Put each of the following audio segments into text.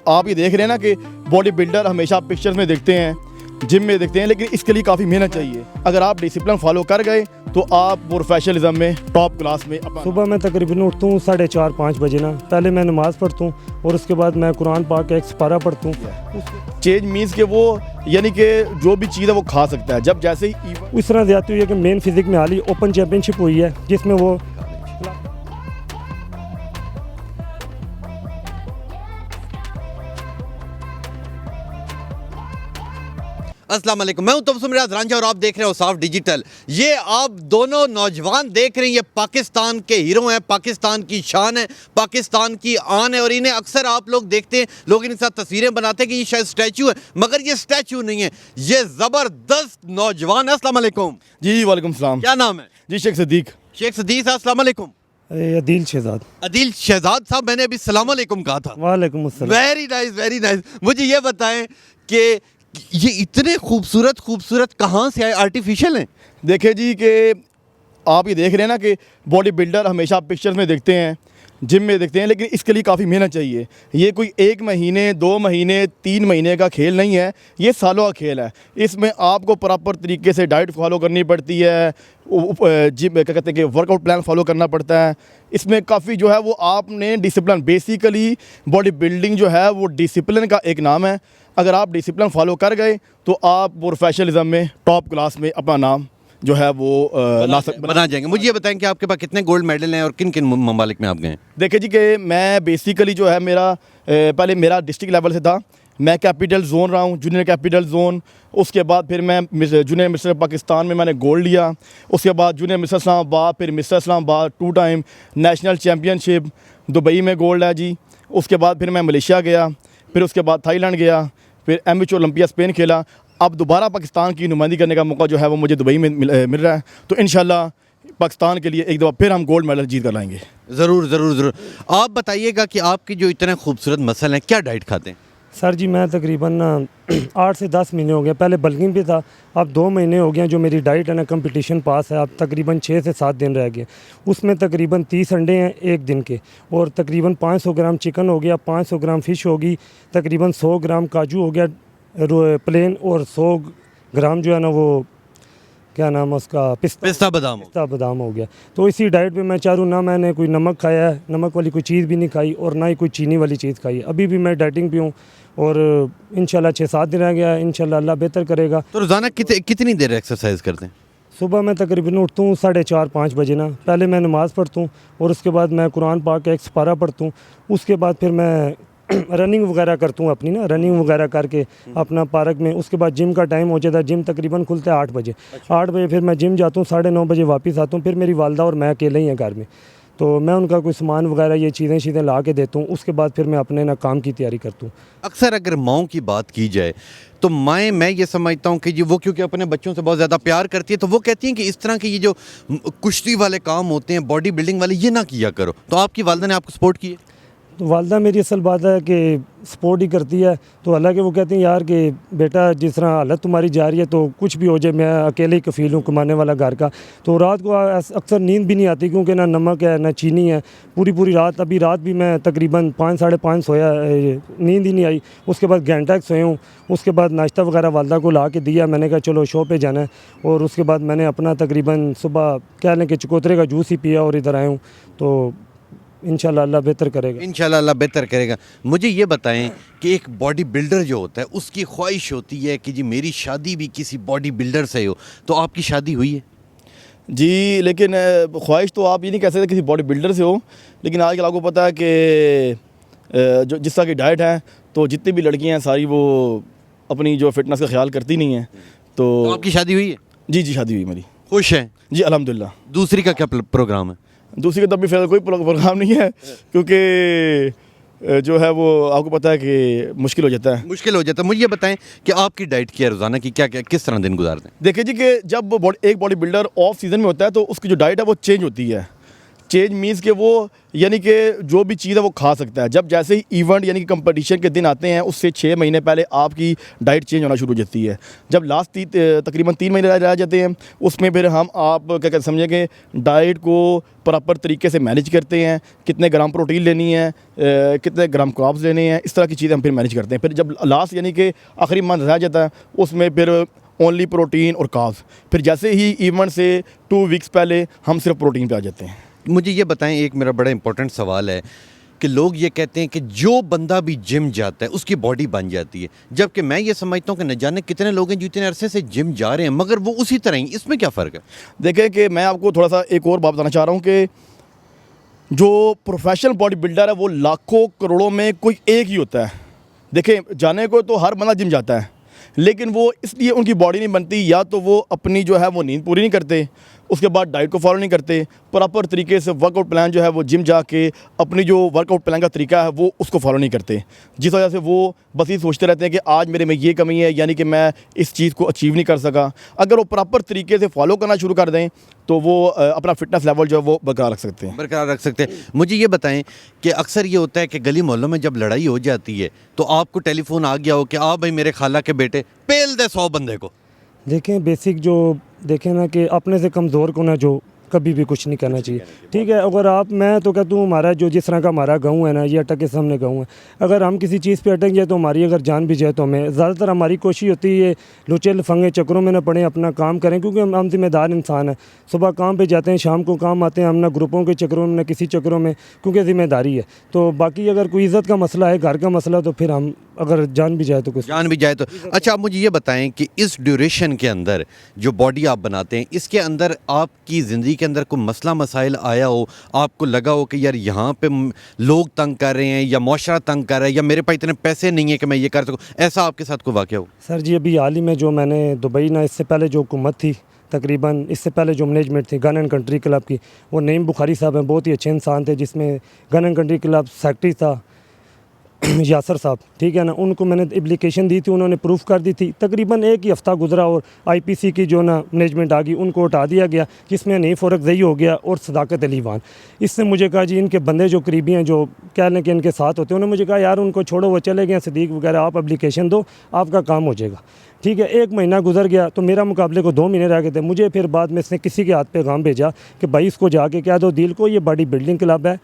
आप ये देख रहे हैं ना कि बॉडी बिल्डर हमेशा पिक्चर्स में देखते हैं, जिम में देखते हैं, लेकिन इसके लिए काफ़ी मेहनत चाहिए। अगर आप डिसिप्लिन फॉलो कर गए तो आप प्रोफेशनलिज्म में टॉप क्लास में सुबह मैं तकरीबन उठता हूँ 4:30-5 बजे ना। पहले मैं नमाज़ पढ़ता हूँ और उसके बाद मैं कुरान पाक का एक सिपारा पढ़ता हूँ। चेंज मीन्स के वो यानी कि जो भी चीज़ है वो खा सकता है। जब जैसे ही इस तरह ज़्यादा हुई है कि मेन फिजिक में हाल ही ओपन चैम्पियनशिप हुई है जिसमें वो अस्सलाम वालेकुम, मैं हूं तबस्सुम रियाज रांझा और आप देख रहे हो साफ डिजिटल। ये आप दोनों नौजवान देख रहे हैं, ये पाकिस्तान के हीरो हैं, पाकिस्तान की शान है, पाकिस्तान की आन है। और इन्हें अक्सर आप लोग देखते हैं, लोग इनके साथ तस्वीरें बनाते हैं कि ये शायद स्टैचू है, मगर ये स्टैचू नहीं है, ये ज़बरदस्त नौजवान है। अस्सलाम वालेकुम। जी वालेकुम सलाम। क्या नाम है? जी शेख सदीक। शेख सदीक, अस्सलाम वालेकुम। अदील शहजाद। अदील शहजाद साहब, मैंने अभी सलाम वालेकुम कहा था। वालेकुम अस्सलाम। Very nice, very nice. मुझे ये बताएं कि ये इतने खूबसूरत कहाँ से आए? आर्टिफिशियल हैं? देखे जी कि आप ये देख रहे हैं ना कि बॉडी बिल्डर हमेशा पिक्चर्स में देखते हैं, जिम में देखते हैं, लेकिन इसके लिए काफ़ी मेहनत चाहिए। ये कोई 1 महीने 2 महीने 3 महीने का खेल नहीं है, ये सालों का खेल है। इसमें आपको प्रॉपर तरीके से डाइट फॉलो करनी पड़ती है, जिम क्या कहते हैं कि वर्कआउट प्लान फॉलो करना पड़ता है। इसमें काफ़ी जो है वो आपने डिसिप्लिन, बेसिकली बॉडी बिल्डिंग जो है वो डिसिप्लिन का एक नाम है। अगर आप डिसिप्लिन फॉलो कर गए तो आप प्रोफेशनलिज्म में टॉप क्लास में अपना नाम जो है वो बना जाएंगे। मुझे ये बताएं कि आपके पास कितने गोल्ड मेडल हैं और किन किन ममालिक में आप गए हैं? देखिए जी कि मैं बेसिकली जो है मेरा पहले मेरा डिस्ट्रिक्ट लेवल से था। मैं कैपिटल जोन रहा हूँ, जूनियर कैपिटल जोन। उसके बाद फिर मैं जूनियर मिस्टर पाकिस्तान में मैंने गोल्ड लिया। उसके बाद जूनियर मिस्टर इस्लामाबाद, फिर mister Islamabad 2 time national championship Dubai में गोल्ड है जी। उसके बाद फिर मैं मलेशिया गया, फिर उसके बाद थाईलैंड गया, फिर एमेच्योर ओलंपिया स्पेन खेला। अब दोबारा पाकिस्तान की नुमाइंदगी करने का मौका जो है वो मुझे दुबई में मिल रहा है। तो इंशाल्लाह पाकिस्तान के लिए एक दफ़ा फिर हम गोल्ड मेडल जीत कर लाएंगे। ज़रूर ज़रूर ज़रूर। आप बताइएगा कि आपके जो इतने खूबसूरत मसल हैं, क्या डाइट खाते हैं? सर जी मैं तकरीबन 8 से 10 महीने हो गए। पहले बल्किंग पे था, अब 2 महीने हो गए जो मेरी डाइट है ना कंपटीशन पास है। अब तकरीबन 6 से 7 दिन रह गए। उसमें तकरीबन 30 अंडे हैं 1 दिन के, और तकरीबन 500 ग्राम चिकन हो गया, 500 ग्राम फ़िश होगी, तकरीबन 100 ग्राम काजू हो गया प्लेन, और 100 ग्राम जो है ना वो क्या नाम है उसका, पिस्ता बादाम हो गया। तो इसी डाइट पे मैं चाह रहा हूँ, ना मैंने कोई नमक खाया है, नमक वाली कोई चीज़ भी नहीं खाई, और ना ही कोई चीनी वाली चीज़ खाई। अभी भी मैं डाइटिंग पे हूँ और इंशाल्लाह 6-7 दिन रह गया है, इंशाल्लाह अल्लाह बेहतर करेगा। तो रोज़ाना कितनी देर एक्सरसाइज करते हैं? सुबह मैं तकरीबन उठता हूँ 4:30-5 बजे ना। पहले मैं नमाज़ पढ़ता हूँ और उसके बाद मैं कुरान पाक का एक सिपारा पढ़ता हूँ। उसके बाद फिर मैं रनिंग वगैरह करता हूँ अपनी ना, रनिंग वगैरह करके अपना पार्क में। उसके बाद जिम का टाइम हो जाता है, जिम तकरीबन खुलता है 8 बजे। 8 बजे फिर मैं जिम जाता हूँ, 9:30 बजे वापस आता हूँ। फिर मेरी वालदा और मैं अकेले ही हैं घर में, तो मैं उनका कोई सामान वगैरह ये चीज़ें ला के देता हूँ। उसके बाद फिर मैं अपने ना काम की तैयारी करता हूँ। अक्सर अगर माओं की बात की जाए तो माएँ, मैं ये समझता हूँ कि जी वो क्योंकि अपने बच्चों से बहुत ज़्यादा प्यार करती है, तो वो कहती हैं कि इस तरह के ये जो कुश्ती वाले काम होते हैं, बॉडी बिल्डिंग वाले, ये ना किया करो। तो आपकी वालदा ने आपको सपोर्ट किया? तो वालदा मेरी असल बात है कि सपोर्ट ही करती है। तो हालांकि वो कहती हैं यार कि बेटा जिस तरह हालत तुम्हारी जा रही है तो कुछ भी हो जाए, मैं अकेले ही कफ़ील हूँ कमाने वाला घर का। तो रात को अक्सर नींद भी नहीं आती, क्योंकि ना नमक है ना चीनी है। पूरी रात, अभी रात भी मैं तकरीबन 5-5:30 सोया, नींद ही नहीं आई। उसके बाद घंटा सोया हूँ। उसके बाद नाश्ता वगैरह वालदा को ला के दिया, मैंने कहा चलो शो पे जाना है। और उसके बाद मैंने अपना तकरीबन सुबह कह लें कि चकोतरे का जूस ही पिया और इधर आया हूँ। तो इंशाल्लाह अल्लाह बेहतर करेगा। इंशाल्लाह अल्लाह बेहतर करेगा। मुझे ये बताएं कि एक बॉडी बिल्डर जो होता है उसकी ख्वाहिश होती है कि जी मेरी शादी भी किसी बॉडी बिल्डर से हो। तो आपकी शादी हुई है? जी, लेकिन ख्वाहिश तो आप ये नहीं कह सकते किसी बॉडी बिल्डर से हो। लेकिन आजकल आपको पता है कि जो जिस तरह की डाइट है, तो जितनी भी लड़कियां हैं सारी वो अपनी जो फिटनेस का ख्याल करती नहीं हैं। तो आपकी शादी हुई है? जी शादी हुई मेरी। खुश हैं? जी अल्हम्दुलिल्लाह। दूसरी का क्या प्रोग्राम है? दूसरी का तब भी फिलहाल कोई प्रोग्राम नहीं है, क्योंकि जो है वो आपको पता है कि मुश्किल हो जाता है। मुझे ये बताएं कि आपकी डाइट क्या है रोज़ाना की, क्या किस तरह दिन गुजारते हैं? देखिए जी कि जब एक बॉडी बिल्डर ऑफ सीज़न में होता है तो उसकी जो डाइट है वो चेंज होती है। चेंज मीन्स कि वो यानी कि जो भी चीज़ है वो खा सकता है। जब जैसे ही इवेंट यानी कि कंपटीशन के दिन आते हैं उससे 6 महीने पहले आपकी डाइट चेंज होना शुरू हो जाती है। जब लास्ट तकरीबन 3 महीने रह जाते हैं उसमें फिर हम आप क्या कहते समझें कि डाइट को प्रॉपर तरीके से मैनेज करते हैं, कितने ग्राम प्रोटीन लेनी है, कितने ग्राम कार्ब्स लेने हैं, इस तरह की चीज़ें हम फिर मैनेज करते हैं। फिर जब लास्ट यानी कि आखिरी मंथ रह जाता है उसमें फिर ओनली प्रोटीन और कार्ब्स। फिर जैसे ही इवेंट से 2 वीक्स पहले हम सिर्फ प्रोटीन पे आ जाते हैं। मुझे ये बताएं, एक मेरा बड़ा इंपॉर्टेंट सवाल है कि लोग ये कहते हैं कि जो बंदा भी जिम जाता है उसकी बॉडी बन जाती है, जबकि मैं ये समझता हूँ कि न जाने कितने लोग हैं जो इतने अरसे से जिम जा रहे हैं मगर वो उसी तरह ही। इसमें क्या फ़र्क है? देखें कि मैं आपको थोड़ा सा एक और बात बताना चाह रहा हूँ कि जो प्रोफेशनल बॉडी बिल्डर है वो लाखों करोड़ों में कोई एक ही होता है। देखें, जाने को तो हर बंदा जिम जाता है लेकिन वो इसलिए उनकी बॉडी नहीं बनती, या तो वो अपनी जो है वो नींद पूरी नहीं करते, उसके बाद डाइट को फॉलो नहीं करते, प्रॉपर तरीके से वर्कआउट प्लान जो है वो जिम जाके अपनी जो वर्कआउट प्लान का तरीका है वो उसको फॉलो नहीं करते, जिस वजह से वो बस ये सोचते रहते हैं कि आज मेरे में ये कमी है यानी कि मैं इस चीज़ को अचीव नहीं कर सका। अगर वो प्रॉपर तरीके से फॉलो करना शुरू कर दें तो वो अपना फिटनेस लेवल जो है वो बरकरार रख सकते हैं। बरकरार रख सकते हैं। मुझे ये बताएं कि अक्सर ये होता है कि गली मोहल्लों में जब लड़ाई हो जाती है तो आपको टेलीफोन आ गया हो कि आ भाई मेरे खाला के बेटे पेल दे 100 बंदे को। देखें बेसिक जो देखें ना कि अपने से कमज़ोर को ना जो कभी भी कुछ नहीं करना चाहिए। ठीक है, अगर आप मैं तो कहता हूँ हमारा जो जिस तरह का हमारा गाँव है ना, ये अटक के सामने गाँव है, अगर हम किसी चीज़ पे अटक जाए तो हमारी अगर जान भी जाए तो हमें ज़्यादातर हमारी कोशिश होती है लुचे लफंगे चक्रों में ना पड़े, अपना काम करें, क्योंकि हम जिम्मेदार इंसान हैं। सुबह काम पे जाते हैं, शाम को काम आते हैं, हम ना ग्रुपों के चक्रों में ना किसी चक्रों में, क्योंकि ज़िम्मेदारी है। तो बाकी अगर कोई इज़्ज़त का मसला है, घर का मसला, तो फिर हम अगर जान भी जाए तो कुछ जान भी जाए तो। अच्छा, आप मुझे ये बताएं कि इस ड्यूरेशन के अंदर जो बॉडी आप बनाते हैं इसके अंदर आपकी ज़िंदगी के अंदर कोई मसला मसाइल आया हो, आपको लगा हो कि यार यहाँ पे लोग तंग कर रहे हैं या मुआशरा तंग कर रहा है या मेरे पास इतने पैसे नहीं है कि मैं ये कर सकूँ, ऐसा आपके साथ कोई वाक़या हो? सर जी, अभी हाल ही में जो मैंने दुबई ना, इससे पहले जो हुकूमत थी, तकरीबन इससे पहले जो मैनेजमेंट थी गन एंड कंट्री क्लब की, वो नईम बुखारी साहब हैं, बहुत ही अच्छे इंसान थे, जिसमें gun and country club secretary था यासर साहब, ठीक है ना, उनको मैंने एप्लीकेशन दी थी, उन्होंने प्रूफ कर दी थी। तकरीबन एक ही हफ़्ता गुजरा और आईपीसी की जो ना मैनेजमेंट आ गई, उनको हटा दिया गया, जिसमें नहीं फ़ोरकज़ई हो गया और सदाकत अली वान। इसने मुझे कहा जी इनके बंदे जो करीबी हैं, जो कह लें कि इनके साथ होते हैं, उन्होंने मुझे कहा यार उनको छोड़ो, वो चले गए सदीक वगैरह, आप एप्लीकेशन दो, आपका काम हो जाएगा। ठीक है, 1 महीना गुजर गया तो मेरा मुकाबले को 2 महीने रह गए थे। मुझे फिर बाद में इसने किसी के हाथ पैगाम भेजा कि भाई इसको जाके कह दो दिल को, ये बॉडी बिल्डिंग क्लब है,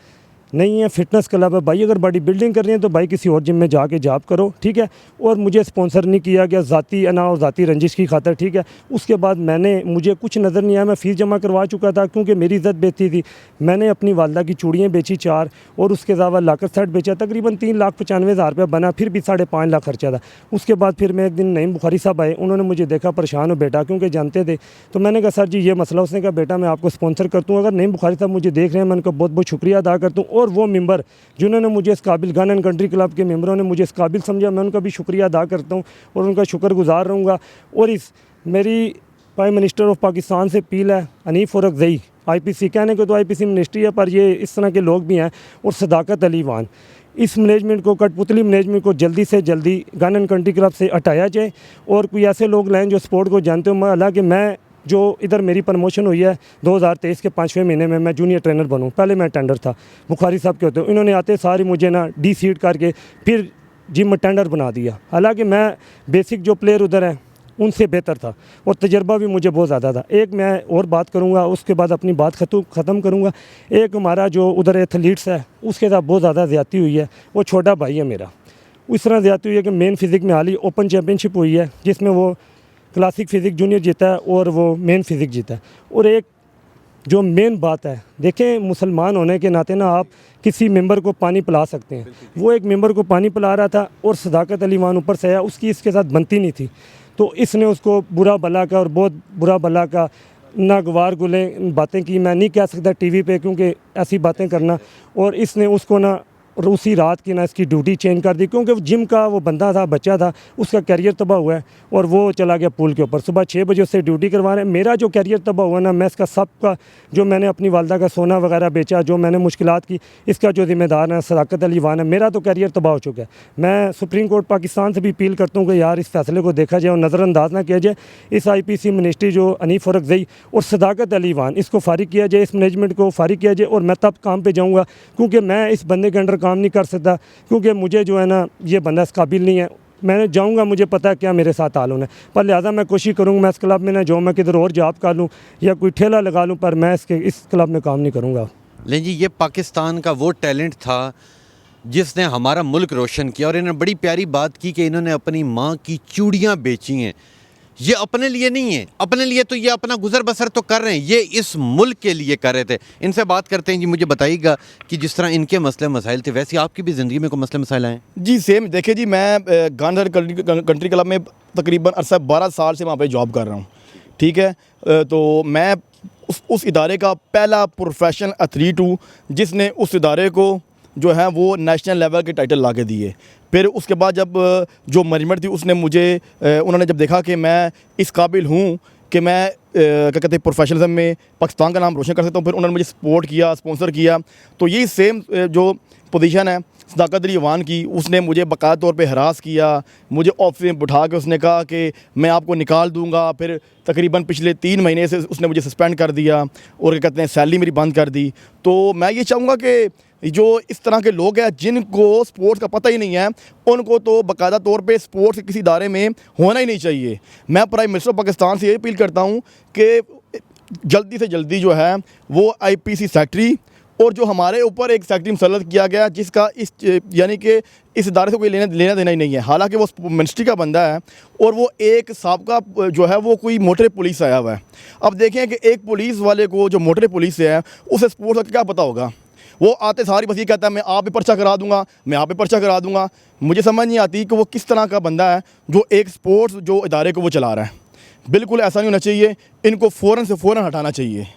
नहीं है फिटनेस क्लब है भाई, अगर बॉडी बिल्डिंग कर रही है तो भाई किसी और जिम में जाके जॉब करो। ठीक है, और मुझे स्पॉन्सर नहीं किया गया ज़ाती अना और ज़ाती रंजिश की खातर। ठीक है, उसके बाद मुझे कुछ नज़र नहीं आया, मैं फ़ीस जमा करवा चुका था क्योंकि मेरी इज़्ज़त बेचती थी। मैंने अपनी वालदा की चूड़ियाँ बेची 4 और उसके अलावा लाकर सेट बेचा, तकरीबन 3,95,000 रुपये बना, फिर भी 5.5 लाख खर्चा था। उसके बाद फिर मैं एक दिन नईम बुखारी साहब आए, उन्होंने मुझे देखा परेशान हो बेटा, क्योंकि जानते थे, तो मैंने कहा सर जी ये मसला। उसने कहा बेटा मैं आपको स्पॉन्सर करता हूँ। अगर नईम बुखारी साहब मुझे देख रहे हैं, मैं उनका बहुत बहुत शुक्रिया अदा करता हूँ, और वो मेंबर जिन्होंने मुझे इस काबिल गन एंड कंट्री क्लब के मेंबरों ने मुझे इस काबिल समझा, मैं उनका भी शुक्रिया अदा करता हूँ और उनका शुक्रगुजार रहूँगा। और इस मेरी प्राइम मिनिस्टर ऑफ पाकिस्तान से अपील है, हनीफ फ़ोरकज़ई, आईपीसी कहने को तो आईपीसी मिनिस्ट्री है पर ये इस तरह के लोग भी हैं, और सदाकत अली वान, इस मैनेजमेंट को, कठपुतली मैनेजमेंट को जल्दी से जल्दी गन एंड कंट्री क्लब से हटाया जाए और कोई ऐसे लोग लाएँ जो स्पोर्ट को जानते हो। हालांकि मैं जो इधर मेरी प्रमोशन हुई है 2023 के 5वें महीने में, मैं जूनियर ट्रेनर बनूं, पहले मैं टेंडर था, बुखारी साहब के होते, इन्होंने आते सारी मुझे ना डी सीट करके फिर जिम में टेंडर बना दिया। हालांकि मैं बेसिक जो प्लेयर उधर हैं उनसे बेहतर था और तजर्बा भी मुझे बहुत ज़्यादा था। एक मैं और बात करूँगा, उसके बाद अपनी बात ख़त्म करूँगा। एक हमारा जो उधर एथलीट्स है उसके साथ बहुत ज़्यादा ज़्यादती हुई है, वो छोटा भाई है मेरा, उस तरह ज़्यादती हुई है कि मेन फिज़िक में हाल ही ओपन चैम्पियनशिप हुई है जिसमें वो क्लासिक फ़िज़िक जूनियर जीता है और वो मेन फ़िज़िक जीता है। और एक जो मेन बात है, देखें मुसलमान होने के नाते ना आप किसी मेंबर को पानी पिला सकते हैं, वो एक मेंबर को पानी पिला रहा था और सदाकत अली वान ऊपर से आया, उसकी इसके साथ बनती नहीं थी, तो इसने उसको बुरा भला का और बहुत बुरा भला का नागवार गुले बातें की, मैं नहीं कह सकता टीवी पे क्योंकि ऐसी बातें करना, और इसने उसको ना और उसी रात की ना इसकी ड्यूटी चेंज कर दी, क्योंकि जिम का वो बंदा था, बच्चा था, उसका करियर तबाह हुआ है और वो चला गया पुल के ऊपर। सुबह 6 बजे उससे ड्यूटी करवा रहे हैं। मेरा जो करियर तबाह हुआ ना, मैं इसका सबका, जो मैंने अपनी वालदा का सोना वगैरह बेचा, जो मैंने मुश्किलात की, इसका जो जिम्मेदार है सदाकत अली वान है। मेरा तो करियर तबाह हो चुका है। मैं सुप्रीम कोर्ट पाकिस्तान से भी अपील करता हूँ कि यार इस फैसले को देखा जाए और नज़रअंदाज ना किया जाए। इस IPC मिनिस्ट्री जो अनीफ औरकज़ई और सदाकत अली वान, इसको फारिग किया जाए, इस मैनेजमेंट को फारिग किया जाए। और मैं तब काम पे जाऊँगा, क्योंकि मैं इस बंदे के अंडर काम नहीं कर सकता, क्योंकि मुझे जो है ना ये बंदा इस काबिल नहीं है। मैं जाऊंगा, मुझे पता है क्या मेरे साथ हाल होना है, पर लिहाजा मैं कोशिश करूंगा मैं इस क्लब में ना जाऊँ, मैं किधर और जॉब कर लूँ या कोई ठेला लगा लूँ, पर मैं इस क्लब में काम नहीं करूँगा। लेकिन जी ये पाकिस्तान का वो टैलेंट था जिसने हमारा मुल्क रोशन किया। और इन्होंने बड़ी प्यारी बात की कि इन्होंने अपनी माँ की चूड़ियाँ बेची हैं। ये अपने लिए नहीं है, अपने लिए तो ये अपना गुजर बसर तो कर रहे हैं, ये इस मुल्क के लिए कर रहे थे। इनसे बात करते हैं जी। मुझे बताइएगा कि जिस तरह इनके मसले मसाइल थे, वैसे आपकी भी ज़िंदगी में कोई मसले मसाइल आए? जी सेम। देखिए जी, मैं गांधीनगर कंट्री क्लब में तकरीबन अरसा 12 साल से वहाँ पे जॉब कर रहा हूँ। ठीक है, तो मैं उस इदारे का पहला प्रोफेशनल एथलीट हूँ जिसने उस इदारे को जो है वो नेशनल लेवल के टाइटल ला के दिए। फिर उसके बाद जब जो मैनेजमेंट थी उसने उन्होंने जब देखा कि मैं इस काबिल हूँ कि मैं क्या कहते हैं प्रोफेशनलिज्म में पाकिस्तान का नाम रोशन कर सकता हूँ, फिर उन्होंने मुझे सपोर्ट किया, स्पॉन्सर किया। तो यही सेम जो पोजीशन है सदाकत अली वान की, उसने मुझे बाकायदा तौर पे हरास किया, मुझे ऑफिस में बिठा के उसने कहा कि मैं आपको निकाल दूंगा। फिर तकरीबन पिछले 3 महीने से उसने मुझे सस्पेंड कर दिया और क्या कहते हैं सैलरी मेरी बंद कर दी। तो मैं ये चाहूँगा कि जो इस तरह के लोग हैं जिनको स्पोर्ट्स का पता ही नहीं है, उनको तो बाकायदा तौर पे स्पोर्ट्स के किसी इदारे में होना ही नहीं चाहिए। मैं प्राइम मिनिस्टर ऑफ पाकिस्तान से ये अपील करता हूँ कि जल्दी से जल्दी जो है वो IPC सेक्रेटरी और जो हमारे ऊपर एक सेक्रेटरी मुसल्लत किया गया जिसका यानी कि इस इदारे से कोई लेना देना ही नहीं है। हालांकि वो मिनिस्ट्री का बंदा है और वो एक साबका जो है वो कोई मोटर पुलिस आया हुआ है। अब देखें कि एक पुलिस वाले को जो मोटर पुलिस से है उसे स्पोर्ट्स का क्या पता होगा। वो आते सारी बस ये कहता है मैं आप पे पर्चा करा दूंगा, मैं आप पे पर्चा करा दूंगा। मुझे समझ नहीं आती कि वो किस तरह का बंदा है जो एक स्पोर्ट्स जो इदारे को वो चला रहा है। बिल्कुल ऐसा नहीं होना चाहिए, इनको फ़ौरन से फ़ौरन हटाना चाहिए।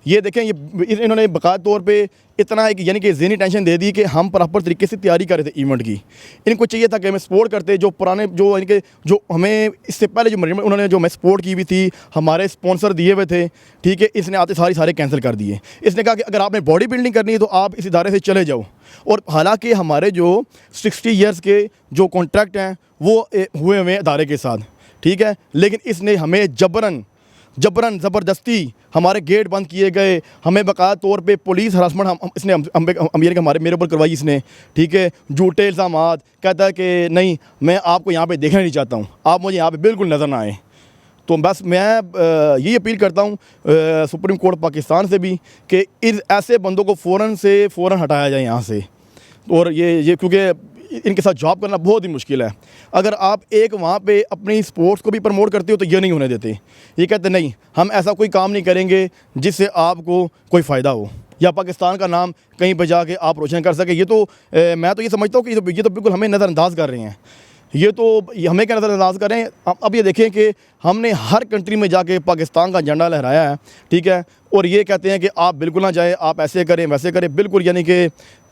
ये देखें, ये इन्होंने बाकायदा तौर पे इतना एक यानी कि ज़हनी टेंशन दे दी कि हम प्रॉपर तरीके से तैयारी कर रहे थे इवेंट की। इनको चाहिए था कि हमें सपोर्ट करते, जो पुराने जो यानी कि जो हमें इससे पहले जो उन्होंने जो हमें सपोर्ट की हुई थी, हमारे स्पॉन्सर दिए हुए थे, ठीक है, इसने आते सारे कैंसिल कर दिए। इसने कहा कि अगर आपने बॉडी बिल्डिंग करनी है तो आप इस इदारे से चले जाओ। और हालांकि हमारे जो 60 ईयर्स के जो कॉन्ट्रैक्ट हैं वो हुए हुए इदारे के साथ, ठीक है, लेकिन इसने हमें जबरन ज़बरदस्ती हमारे गेट बंद किए गए, हमें बाकायदा तौर पे पुलिस हरासमेंट इसने मेरे ऊपर करवाई इसने, ठीक है। झूठे इल्ज़ामात, कहता है कि नहीं मैं आपको यहाँ पे देखना नहीं चाहता हूँ, आप मुझे यहाँ पे बिल्कुल नज़र ना आए। तो बस मैं यही अपील करता हूँ सुप्रीम कोर्ट पाकिस्तान से भी कि इस ऐसे बंदों को फ़ौरन से फ़ौरन हटाया जाए यहाँ से। और ये क्योंकि इनके साथ जॉब करना बहुत ही मुश्किल है। अगर आप एक वहाँ पे अपनी स्पोर्ट्स को भी प्रमोट करते हो तो ये नहीं होने देते। ये कहते नहीं हम ऐसा कोई काम नहीं करेंगे जिससे आपको कोई फ़ायदा हो या पाकिस्तान का नाम कहीं पर जाके आप रोशन कर सके। ये तो मैं तो ये समझता हूँ कि ये तो बिल्कुल हमें नज़रअंदाज कर रहे हैं। ये तो हमें क्या नज़रअंदाज कर रहे हैं। अब ये देखें कि हमने हर कंट्री में जाके पाकिस्तान का झंडा लहराया है, ठीक है, और ये कहते हैं कि आप बिल्कुल ना जाएँ, आप ऐसे करें वैसे करें। बिल्कुल यानी कि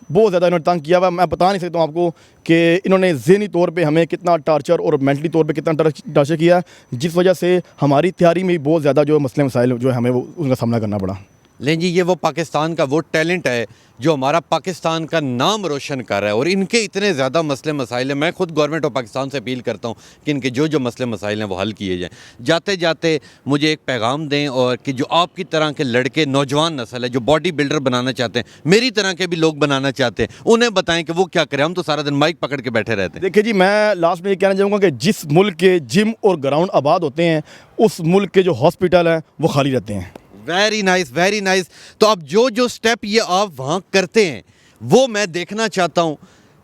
बहुत ज़्यादा इन्होंने तंग किया हुआ। मैं बता नहीं सकता हूँ आपको कि इन्होंने ज़हनी तौर पे हमें कितना टार्चर और मेंटली तौर पे कितना टार्चर किया, जिस वजह से हमारी तैयारी में बहुत ज़्यादा जो मसले मसाइल जो है हमें वो उनका सामना करना पड़ा। लेकिन जी ये वो पाकिस्तान का वो टैलेंट है जो हमारा पाकिस्तान का नाम रोशन कर रहा है। और इनके इतने ज़्यादा मसले मसाइल हैं, मैं खुद गवर्नमेंट ऑफ पाकिस्तान से अपील करता हूँ कि इनके जो मसले मसाइल हैं वो हल किए जाएँ। जाते जाते मुझे एक पैगाम दें और कि जो आपकी तरह के लड़के, नौजवान नस्ल है जो बॉडी बिल्डर बनाना चाहते हैं, मेरी तरह के भी लोग बनाना चाहते हैं, उन्हें बताएं कि वो क्या करें। हम तो सारा दिन माइक पकड़ के बैठे रहते हैं। देखिए जी, मैं लास्ट में ये कहना चाहूँगा कि जिस मुल्क के जिम और ग्राउंड आबाद होते हैं उस मुल्क के जो हॉस्पिटल हैं वो खाली रहते हैं। Very nice, very nice. तो अब जो स्टेप ये आप वहाँ करते हैं वो मैं देखना चाहता हूँ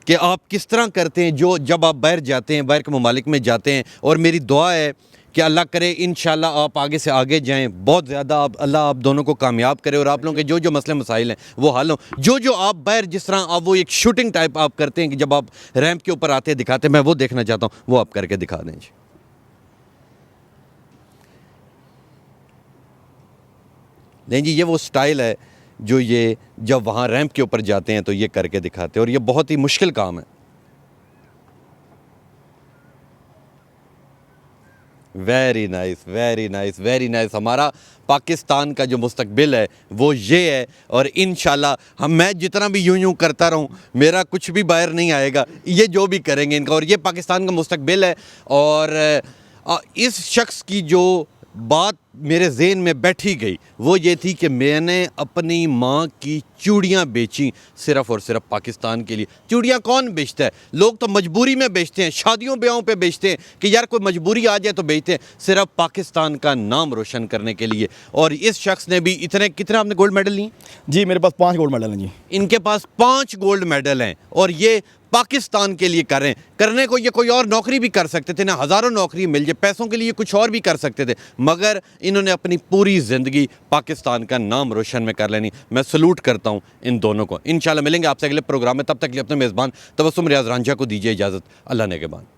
कि आप किस तरह करते हैं जो जब आप बाहर जाते हैं, बाहर के ममालिक में जाते हैं। और मेरी दुआ है कि अल्लाह करे इंशाल्लाह आप आगे से आगे जाएं, बहुत ज़्यादा अल्लाह आप दोनों को कामयाब करे और आप लोगों के जो मसले मसाइल हैं वो हल हों। जो आप बाहर जिस तरह आप वो एक शूटिंग टाइप आप करते हैं कि जब आप रैंप के ऊपर आते हैं दिखाते हैं, मैं वो देखना चाहता हूँ, वो आप करके दिखा दें। नहीं जी, ये वो स्टाइल है जो ये जब वहाँ रैंप के ऊपर जाते हैं तो ये करके दिखाते हैं, और ये बहुत ही मुश्किल काम है। Very nice, very nice, very nice. हमारा पाकिस्तान का जो मुस्तकबिल है वो ये है, और इंशाल्लाह मैं जितना भी यूं करता रहूं मेरा कुछ भी बाहर नहीं आएगा, ये जो भी करेंगे इनका, और ये पाकिस्तान का मुस्तकबिल है। और इस शख्स की जो बात मेरे ज़हन में बैठी गई वो ये थी कि मैंने अपनी माँ की चूड़ियाँ बेची सिर्फ़ और सिर्फ पाकिस्तान के लिए। चूड़ियाँ कौन बेचता है? लोग तो मजबूरी में बेचते हैं, शादियों ब्याहों पे बेचते हैं कि यार कोई मजबूरी आ जाए तो बेचते हैं, सिर्फ पाकिस्तान का नाम रोशन करने के लिए। और इस शख्स ने भी कितने आपने गोल्ड मेडल लिए? जी मेरे पास 5 गोल्ड मेडल हैं जी। इनके पास 5 गोल्ड मेडल हैं, और ये पाकिस्तान के लिए कर रहे हैं। करने को ये कोई और नौकरी भी कर सकते थे ना, हज़ारों नौकरी मिल जाए, पैसों के लिए कुछ और भी कर सकते थे, मगर इन्होंने अपनी पूरी ज़िंदगी पाकिस्तान का नाम रोशन में कर लेनी। मैं सलूट करता हूँ इन दोनों को। इंशाल्लाह मिलेंगे आपसे अगले प्रोग्राम में, तब तक के लिए अपने मेज़बान तबस्सुम रियाज रांझा को दीजिए इजाज़त। अल्लाह ने के बाद।